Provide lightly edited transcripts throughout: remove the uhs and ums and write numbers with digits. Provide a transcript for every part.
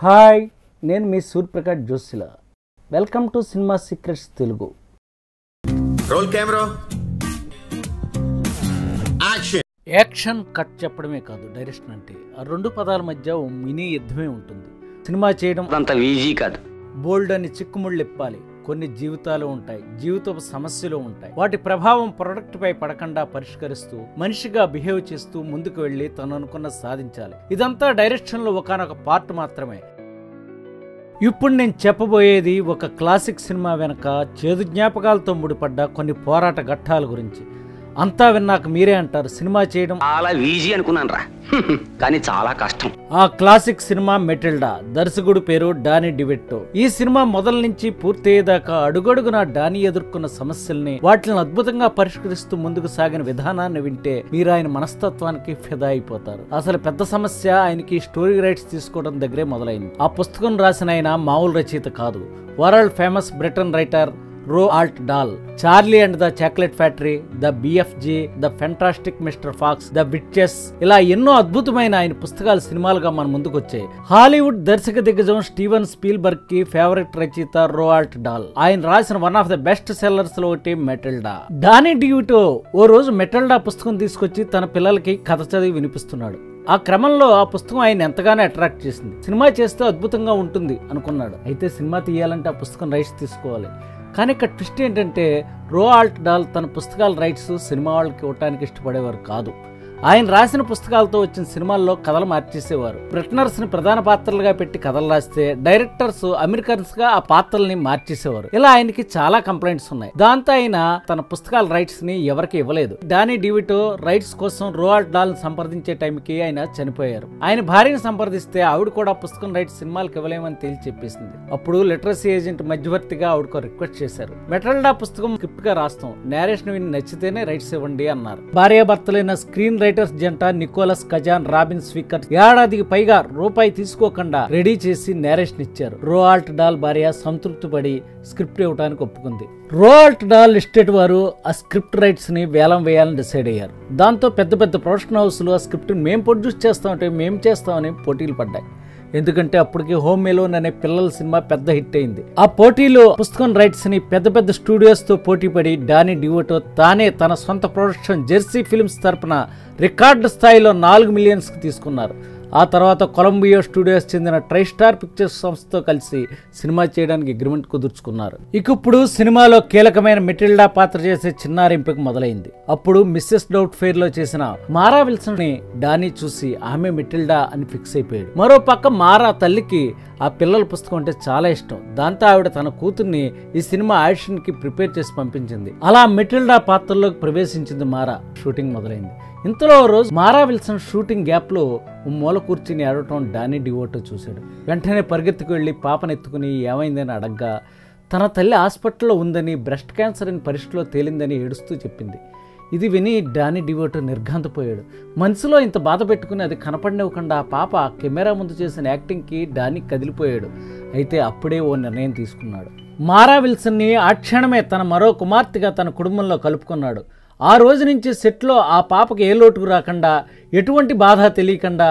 Hi, నేను మీ సూర్యప్రకాష్ జోషిలా. Welcome to cinema secrets Telugu. Roll camera action. Action cut చెప్పడమే కాదు, డైరెక్షన్ అంటే ఆ రెండు పదాల మధ్య ఓ మినీ యుద్ధమే ఉంటుంది. సినిమా చేయడం అంత ఈజీ కాదు. బోల్డ్ అని చిక్కుముళ్ళు ఇప్పాలి. కొన్ని జీవితాలు ఉంటాయి, జీవితపు సమస్యలు ఉంటాయి. వాటి ప్రభావం ప్రొడక్ట్ పై పడకుండా పరిష్కరిస్తూ మనిషిగా బిహేవ్ చేస్తూ ముందుకు వెళ్లి తను అనుకున్న సాధించాలి. ఇదంతా డైరెక్షన్ లో ఒకనొక పార్ట్ మాత్రమే. ఇప్పుడు నేను చెప్పబోయేది ఒక క్లాసిక్ సినిమా వెనక చేదు జ్ఞాపకాలతో ముడిపడ్డ కొన్ని పోరాట ఘట్టాల గురించి. అంతా విన్నాక మీరే అంటారు, సినిమా చేయడం చాలా ఈజీ అనుకున్నాను రా, కానీ చాలా కష్టం. ఆ క్లాసిక్ సినిమా మెటిల్డా. దర్శకుడు పేరు డానీ డివిటో. ఈ సినిమా మొదల నుంచి పూర్తయ్యేదాకా అడుగడుగునా డానీ ఎదుర్కొన్న సమస్యల్ని, వాటిని అద్భుతంగా పరిష్కరిస్తూ ముందుకు సాగిన విధానాన్ని వింటే మీరు ఆయన మనస్తత్వానికి ఫిదా అయిపోతారు. అసలు పెద్ద సమస్య ఆయనకి స్టోరీ రైట్స్ తీసుకోవడం దగ్గరే మొదలైంది. ఆ పుస్తకం రాసిన ఆయన మామూలు రచయిత కాదు. World famous Britain writer Roald Dahl, Charlie and the chocolate factory, the BFG, the fantastic mister fox, the witches, ఇలా ఎన్నో అద్భుతమైన ఆయన పుస్తకాలు సినిమాలుగా మన ముందుకు వచ్చాయి. హాలీవుడ్ దర్శక దిగ్గజం స్టీవెన్ స్పీల్బర్గ్ కి ఫేవరెట్ రచయిత రోఆల్ట్ డాల్. ఆయన రాసిన one of the best sellers లో ఒకటి మెటిల్డా. డానీ డివిటో ఓ రోజు మెటిల్డా పుస్తకం తీసుకొచ్చి తన పిల్లలకి కథ చదివి వినిపిస్తున్నాడు. ఆ క్రమంలో ఆ పుస్తకం ఆయన ఎంతగానో అట్రాక్ట్ చేసింది. సినిమా చేస్తే అద్భుతంగా ఉంటుంది అనుకున్నాడు. అయితే సినిమా తీయాలంటే ఆ పుస్తకం రైట్స్ తీసుకోవాలి. కానీ ఇక్కడ ట్విస్ట్ ఏంటంటే, రోఆల్ట్ డాల్ తన పుస్తకాల రైట్స్ సినిమా వాళ్ళకి ఇవ్వడానికి ఇష్టపడేవారు కాదు. ఆయన రాసిన పుస్తకాలతో వచ్చిన సినిమాల్లో కథలు మార్చేసేవారు. బ్రిటనర్స్ ని ప్రధాన పాత్రలుగా పెట్టి కథలు రాస్తే డైరెక్టర్స్ అమెరికన్స్ గా ఆ పాత్రల్ని మార్చేసేవారు. ఇలా ఆయనకి చాలా కంప్లైంట్స్ ఉన్నాయి. దాంతో ఆయన తన పుస్తకాల రైట్స్ ని ఎవరికి ఇవ్వలేదు. డానీ డివిటో రైట్స్ కోసం రోఆల్ట్ డాల్ ని సంప్రదించే టైంకి ఆయన చనిపోయారు. ఆయన భార్యను సంప్రదిస్తే ఆవిడ కూడా పుస్తకం రైట్స్ సినిమాలకు ఇవ్వలేమని తేల్చి చెప్పేసింది. అప్పుడు లిటరసీ ఏజెంట్ మధ్యవర్తిగా ఆవిడకు రిక్వెస్ట్ చేశారు. మెటిల్డా పుస్తకం స్క్రిప్ట్ గా రాస్తాం, నేరేషన్ విని నచ్చితేనే రైట్స్ ఇవ్వండి అన్నారు. భార్యాభర్తలైన స్క్రీన్ రైటర్స్ జంట నికోలస్ కజాన్, రాబిన్ స్పీకర్ ఏడాదికి పైగా రూపాయి తీసుకోకుండా రెడీ చేసి నేరేషన్ ఇచ్చారు. రోఆల్ట్ డాల్ భార్య సంతృప్తి పడి స్క్రిప్ట్ ఇవ్వడానికి ఒప్పుకుంది. రోఆల్ట్ డాల్ ఎస్టేట్ వారు ఆ స్క్రిప్ట్ రైట్స్ ని వేలం వేయాలని డిసైడ్ అయ్యారు. దాంతో పెద్ద పెద్ద ప్రొడక్షన్ హౌస్లు ఆ స్క్రిప్ట్ మేము ప్రొడ్యూస్ చేస్తామంటే మేము చేస్తామని పోటీలు పడ్డాయి. ఎందుకంటే అప్పటికి హోమ్ ఎలోన్ అనే పిల్లల సినిమా పెద్ద హిట్ అయింది. ఆ పోటీలో పుస్తకం రైట్స్ ని పెద్ద పెద్ద స్టూడియోస్ తో పోటీ పడి డానీ డివిటో తానే తన సొంత ప్రొడక్షన్ జెర్సీ ఫిల్మ్స్ తరపున రికార్డు స్థాయిలో 4 మిలియన్స్ కి తీసుకున్నారు. ఆ తర్వాత కొలంబియా స్టూడియోస్ చెందిన ట్రైస్టార్ పిక్చర్స్ సంస్థతో కలిసి సినిమా చేయడానికి అగ్రిమెంట్ కుదుర్చుకున్నారు. ఇప్పుడు సినిమాలో కీలకమైన మెటిల్డా పాత్ర చేసే చిన్నారి ఎంపిక మొదలైంది. అప్పుడు మిస్సెస్ డౌట్ ఫెయిర్ లో చేసిన మారా విల్సన్ ని డానీ చూసి ఆమె మెటిల్డా అని ఫిక్స్ అయిపోయాడు. మరో పక్క మారా తల్లికి ఆ పిల్లల పుస్తకం అంటే చాలా ఇష్టం. దాంతో ఆవిడ తన కూతుర్ని ఈ సినిమా ఆడిషన్ కి ప్రిపేర్ చేసి పంపించింది. అలా మెటిల్డా పాత్రలోకి ప్రవేశించింది మారా. షూటింగ్ మొదలైంది. ఇంతలో రోజు మారా విల్సన్ షూటింగ్ గ్యాప్ లో మూల కూర్చుని ఏడవటం డానీ డివిటో చూశాడు. వెంటనే పరిగెత్తుకు వెళ్లి పాపను ఎత్తుకుని ఏమైందని అడగ్గా తన తల్లి హాస్పిటల్లో ఉందని, బ్రెస్ట్ క్యాన్సర్ అని పరీక్షలో తేలిందని ఏడుస్తూ చెప్పింది. ఇది విని డానీ డివిటో నిర్ఘాంతపోయాడు. మనసులో ఇంత బాధ పెట్టుకుని అది కనపడనివ్వకుండా ఆ పాప కెమెరా ముందు చేసిన యాక్టింగ్కి డానీ కదిలిపోయాడు. అయితే అప్పుడే ఓ నిర్ణయం తీసుకున్నాడు. మారా విల్సన్ని ఆ క్షణమే తన మరో కుమార్తెగా తన కుటుంబంలో కలుపుకున్నాడు. ఆ రోజు నుంచి సెట్లో ఆ పాపకి ఏ లోటుకు రాకుండా, ఎటువంటి బాధ తెలియకుండా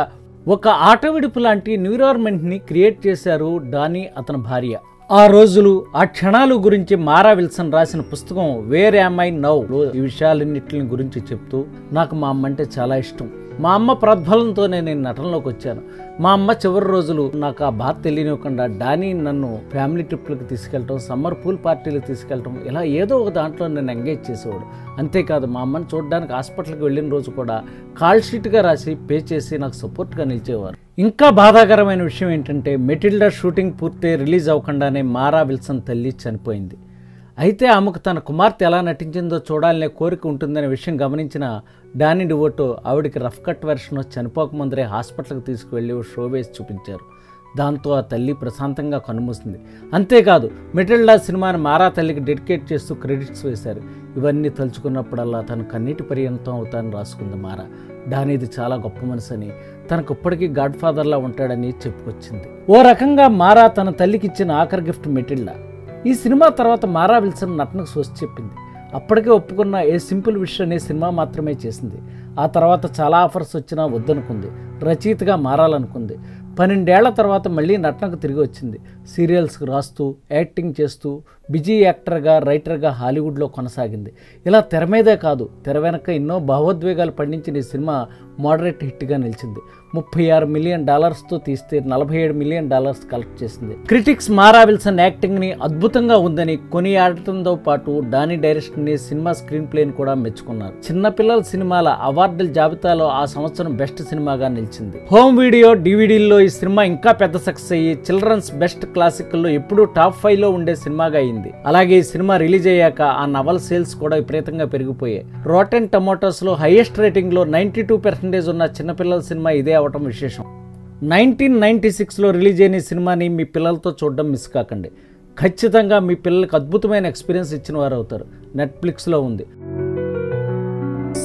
ఒక ఆట విడుపు లాంటి ఎన్విరాన్మెంట్ని క్రియేట్ చేశారు డానీ, అతని భార్య. ఆ రోజులు, ఆ క్షణాలు గురించి మారా విల్సన్ రాసిన పుస్తకం వేర్ యామ్ ఐ నౌ ఈ విషయాలన్నింటిని గురించి చెప్తూ, నాకు మా అమ్మ అంటే చాలా ఇష్టం. మా అమ్మ ప్రోద్బలంతోనే నేను నటనలోకి వచ్చాను. మా అమ్మ చివరి రోజులు నాకు ఆ బాధ తెలియనివ్వకుండా డానీ నన్ను ఫ్యామిలీ ట్రిప్లకు తీసుకెళ్ళటం, సమ్మర్ పూల్ పార్టీలకు తీసుకెళ్ళటం, ఇలా ఏదో ఒక దాంట్లో నేను ఎంగేజ్ చేసేవాడు. అంతేకాదు, మా అమ్మని చూడడానికి హాస్పిటల్కి వెళ్ళిన రోజు కూడా కాల్ షీట్గా రాసి పే చేసి నాకు సపోర్ట్గా నిలిచేవారు. ఇంకా బాధాకరమైన విషయం ఏంటంటే, మెటిల్డా షూటింగ్ పూర్తి రిలీజ్ అవ్వకుండానే మారా విల్సన్ తల్లి చనిపోయింది. అయితే ఆమెకు తన కుమార్తె ఎలా నటించిందో చూడాలనే కోరిక ఉంటుందనే విషయం గమనించిన డానీ డివిటో ఆవిడికి రఫ్ కట్ వెర్షన్ చనిపోకముందరే హాస్పిటల్కి తీసుకువెళ్ళి షో వేసి చూపించారు. దాంతో ఆ తల్లి ప్రశాంతంగా కన్నుమూసింది. అంతేకాదు, మెటిల్డా సినిమాని మారా తల్లికి డెడికేట్ చేస్తూ క్రెడిట్స్ వేశారు. ఇవన్నీ తలుచుకున్నప్పుడల్లా తను కన్నీటి పర్యంతం అవుతానని రాసుకుంది మారా. డానీది చాలా గొప్ప మనసు అని, తనకు ఇప్పటికీ గాడ్ ఫాదర్లా ఉంటాడని చెప్పుకొచ్చింది. ఓ రకంగా మారా తన తల్లికి ఇచ్చిన ఆఖరి గిఫ్ట్ మెటిల్డా. ఈ సినిమా తర్వాత మారా విల్సన్ నటనకు స్వస్తి చెప్పింది. అప్పటికే ఒప్పుకున్న ఏ సింపుల్ విష్ అనే సినిమా మాత్రమే చేసింది. ఆ తర్వాత చాలా ఆఫర్స్ వచ్చినా వద్దనుకుంది. రచయితగా మారాలనుకుంది. 12 ఏళ్ల తర్వాత మళ్ళీ నటనకు తిరిగి వచ్చింది. సీరియల్స్కి రాస్తూ యాక్టింగ్ చేస్తూ బిజీ యాక్టర్గా రైటర్గా హాలీవుడ్లో కొనసాగింది. ఇలా తెర మీదే కాదు తెర వెనక ఎన్నో భావోద్వేగాలు పండించిన ఈ సినిమా మోడరేట్ హిట్గా నిలిచింది. $36 మిలియన్ తీస్తే $47 మిలియన్ కలెక్ట్ చేసింది. క్రిటిక్స్ మారా విల్సన్ యాక్టింగ్ని అద్భుతంగా ఉందని కొనియాడటంతో పాటు డానీ డైరెక్షన్ని సినిమా స్క్రీన్ ప్లేని కూడా మెచ్చుకున్నారు. చిన్నపిల్లల సినిమాల అవార్డుల జాబితాలో ఆ సంవత్సరం బెస్ట్ సినిమాగా నిలిచింది. హోమ్ వీడియో డివిడీల్లో ఈ సినిమా ఇంకా పెద్ద సక్సెస్ అయ్యి చిల్డ్రన్స్ బెస్ట్ క్లాసికల్లో ఎప్పుడూ టాప్ 5లో ఉండే సినిమాగా అయింది. అలాగే ఈ సినిమా రిలీజ్ అయ్యాక ఆ నవల్ సేల్స్ కూడా విపరీతంగా పెరిగిపోయాయి. రోటెన్ టొమాటోస్ లో హైయెస్ట్ రేటింగ్ లో 92% ఉన్న చిన్నపిల్లల సినిమా ఇదే అవటం విశేషం. 1996లో రిలీజ్ అయిన సినిమాని మీ పిల్లలతో చూడడం మిస్ కాకండి. ఖచ్చితంగా మీ పిల్లలకు అద్భుతమైన ఎక్స్పీరియన్స్ ఇచ్చిన వారు అవుతారు. నెట్ఫ్లిక్స్లో ఉంది.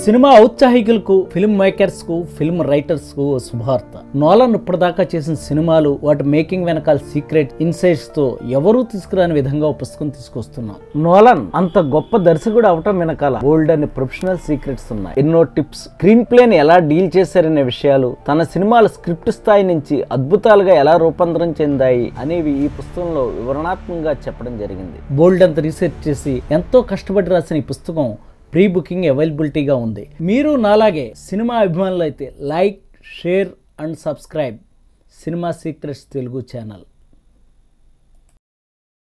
సినిమా ఔత్సాహికులకు, ఫిల్మ్ మేకర్స్కు, ఫిల్మ్ రైటర్స్కు శుభార్త. నోలన్ ఇప్పటిదాకా చేసిన సినిమాలు, వాటి మేకింగ్ వెనకాల సీక్రెట్ ఇన్సైట్స్తో ఎవరూ తీసుకురాని విధంగా ఒక పుస్తకం తీసుకొస్తున్నాం. నోలన్ అంత గొప్ప దర్శకుడు అవటం వెనకాల బోల్డ్ అనే ప్రొఫెషనల్ సీక్రెట్స్ ఉన్నాయి. ఎన్నో టిప్స్, స్క్రీన్ ప్లేని ఎలా డీల్ చేశారనే విషయాలు, తన సినిమాల స్క్రిప్ట్ స్థాయి నుంచి అద్భుతాలుగా ఎలా రూపాంతరం చెందాయి అనేవి ఈ పుస్తకంలో వివరణాత్మకంగా చెప్పడం జరిగింది. బోల్డ్ అంత రీసెర్చ్ చేసి ఎంతో కష్టపడి రాసిన ఈ పుస్తకం ప్రీ బుకింగ్ అవైలబిలిటీగా ఉంది. మీరు నాలాగే సినిమా అభిమానులు అయితే like, share and subscribe cinema secrets Telugu channel.